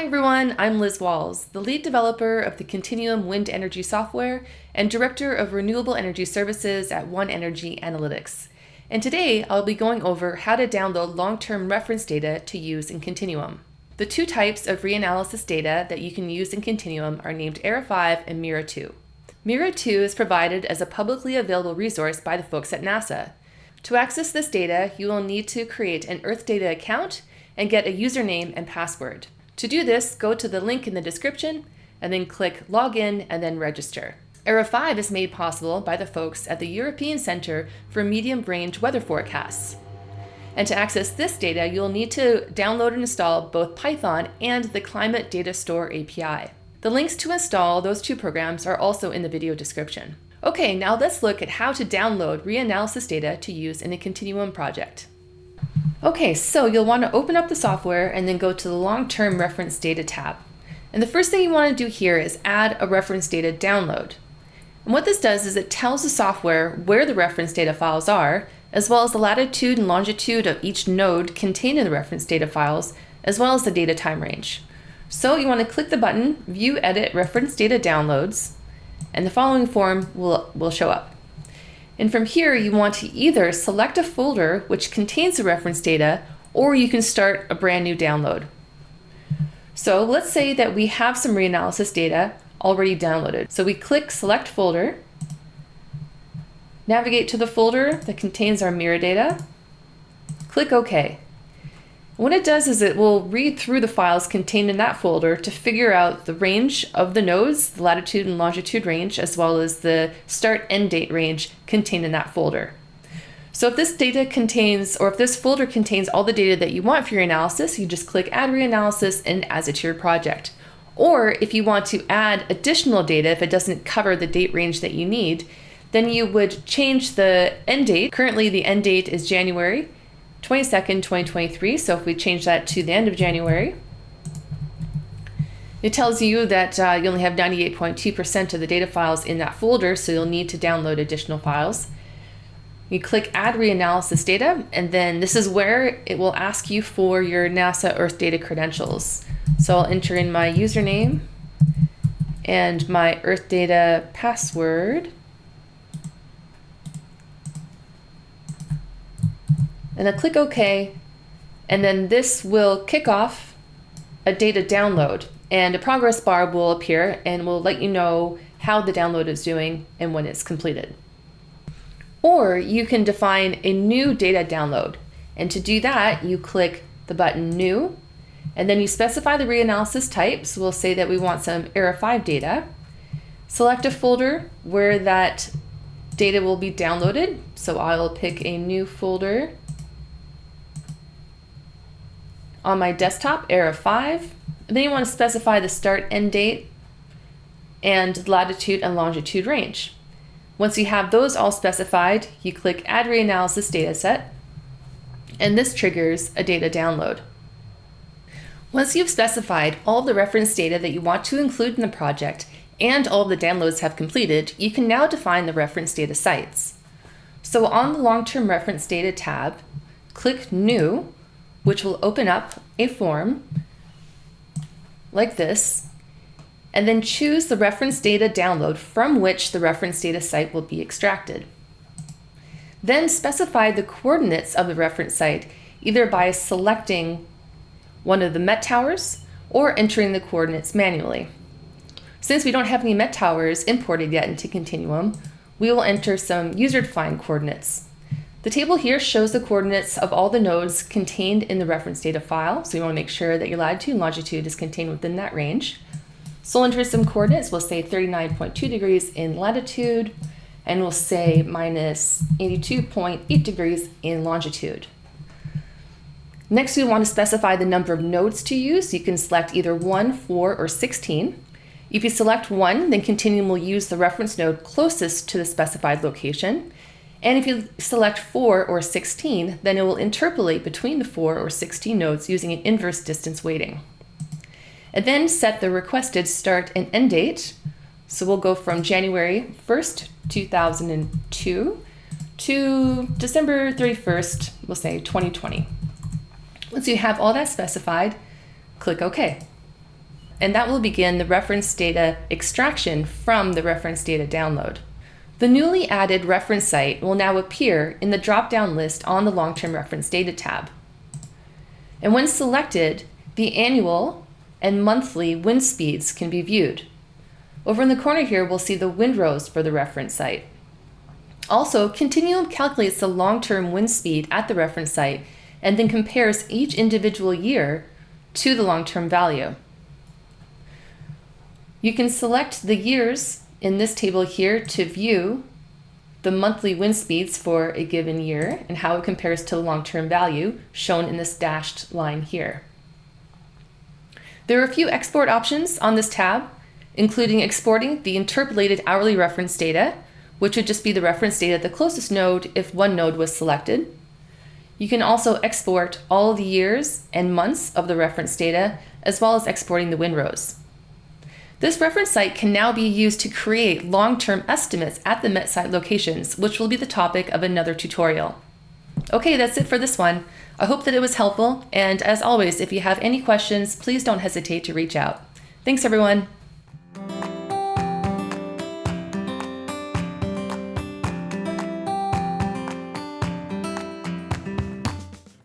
Hi everyone, I'm Liz Walls, the lead developer of the Continuum wind energy software and director of renewable energy services at One Energy Analytics. And today I'll be going over how to download long-term reference data to use in Continuum. The two types of reanalysis data that you can use in Continuum are named ERA5 and MIRA2. MIRA2 is provided as a publicly available resource by the folks at NASA. To access this data, you will need to create an Earth Data account and get a username and password. To do this, go to the link in the description and then click Login and then Register. ERA5 is made possible by the folks at the European Center for Medium-Range Weather Forecasts. And to access this data, you'll need to download and install both Python and the Climate Data Store API. The links to install those two programs are also in the video description. Okay, now let's look at how to download reanalysis data to use in a Continuum project. Okay, so you'll want to open up the software and then go to the Long-Term Reference Data tab. And the first thing you want to do here is add a reference data download. And what this does is it tells the software where the reference data files are, as well as the latitude and longitude of each node contained in the reference data files, as well as the data time range. So you want to click the button, View Edit Reference Data Downloads, and the following form will show up. And from here, you want to either select a folder which contains the reference data, or you can start a brand new download. So let's say that we have some reanalysis data already downloaded. So we click Select Folder, navigate to the folder that contains our MIRA data, click OK. What it does is it will read through the files contained in that folder to figure out the range of the nodes, the latitude and longitude range, as well as the start-end date range contained in that folder. So if this data contains, or if this folder contains all the data that you want for your analysis, you just click Add Reanalysis and adds it to your project. Or if you want to add additional data, if it doesn't cover the date range that you need, then you would change the end date. Currently the end date is January 22nd, 2023, so if we change that to the end of January, it tells you that you only have 98.2% of the data files in that folder, so you'll need to download additional files. You click Add Reanalysis Data, and then this is where it will ask you for your NASA Earth Data credentials. So I'll enter in my username and my Earth Data password. And then click OK, and then this will kick off a data download, and a progress bar will appear and will let you know how the download is doing and when it's completed. Or you can define a new data download, and to do that you click the button New, and then you specify the reanalysis type. So we'll say that we want some ERA5 data. Select a folder where that data will be downloaded, so I'll pick a new folder on my desktop, ERA5. And then you want to specify the start end date and latitude and longitude range. Once you have those all specified, you click Add Reanalysis Dataset, and this triggers a data download. Once you've specified all the reference data that you want to include in the project and all the downloads have completed, you can now define the reference data sites. So on the Long-Term Reference Data tab, click New, which will open up a form like this, and then choose the reference data download from which the reference data site will be extracted. Then specify the coordinates of the reference site, either by selecting one of the Met towers or entering the coordinates manually. Since we don't have any Met towers imported yet into Continuum, we will enter some user-defined coordinates. The table here shows the coordinates of all the nodes contained in the reference data file, so you want to make sure that your latitude and longitude is contained within that range. So we'll enter some coordinates. We'll say 39.2 degrees in latitude, and we'll say minus 82.8 degrees in longitude. Next, we want to specify the number of nodes to use. You can select either 1, 4, or 16. If you select 1, then Continuum will use the reference node closest to the specified location. And if you select 4 or 16, then it will interpolate between the 4 or 16 nodes using an inverse distance weighting. And then set the requested start and end date. So we'll go from January 1st, 2002 to December 31st, we'll say 2020. Once you have all that specified, click OK. and that will begin the reference data extraction from the reference data download. The newly added reference site will now appear in the drop-down list on the long-term reference data tab. And when selected, the annual and monthly wind speeds can be viewed. Over in the corner here, we'll see the windrows for the reference site. Also, Continuum calculates the long-term wind speed at the reference site and then compares each individual year to the long-term value. You can select the years in this table here to view the monthly wind speeds for a given year and how it compares to the long-term value shown in this dashed line here. There are a few export options on this tab, including exporting the interpolated hourly reference data, which would just be the reference data at the closest node if one node was selected. You can also export all the years and months of the reference data, as well as exporting the windrows. This reference site can now be used to create long-term estimates at the Met site locations, which will be the topic of another tutorial. Okay, that's it for this one. I hope that it was helpful, and as always, if you have any questions, please don't hesitate to reach out. Thanks, everyone.